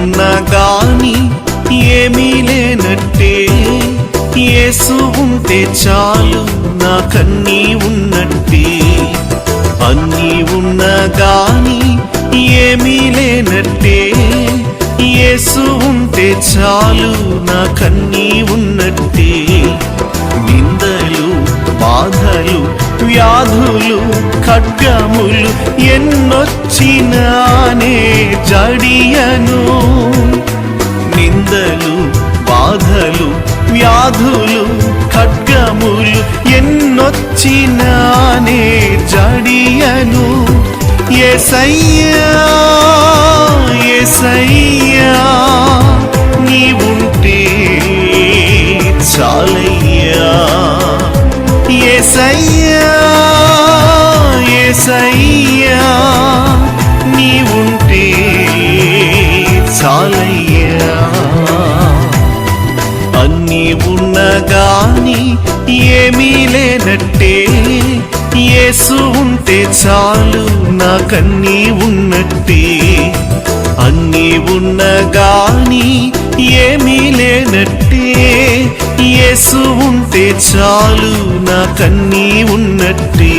ఉన్నా గాని ఏమీ లేనట్టే, యేసు ఉంటే చాలు నాకన్నీ ఉన్నట్టే. అన్నీ ఉన్నా గాని ఏమీ లేనట్టే, యేసు ఉంటే చాలు నాకన్నీ ఉన్నట్టే. నిందలు బాధలు వ్యాధులు ఖడ్గములు ఎన్నొచ్చినానే జడియను. నిందలు బాధలు వ్యాధులు ఖడ్గములు ఎన్నొచ్చినానే జడియను. యేసయ్యా యేసయ్యా నీవుంటే చాలయ్యా. యేసయ్యా యేసయ్యా నీవుంటే చాలయ్యా. అన్నీ ఉన్నా గాని ఏమీ లేనట్టే, యేసు ఉంటే చాలు నాకన్నీ ఉన్నట్టే. అన్నీ ఉన్నా గాని ఏమీ లేనట్టే, యేసు ఉంటే చాలు నాకన్నీ ఉన్నట్టే.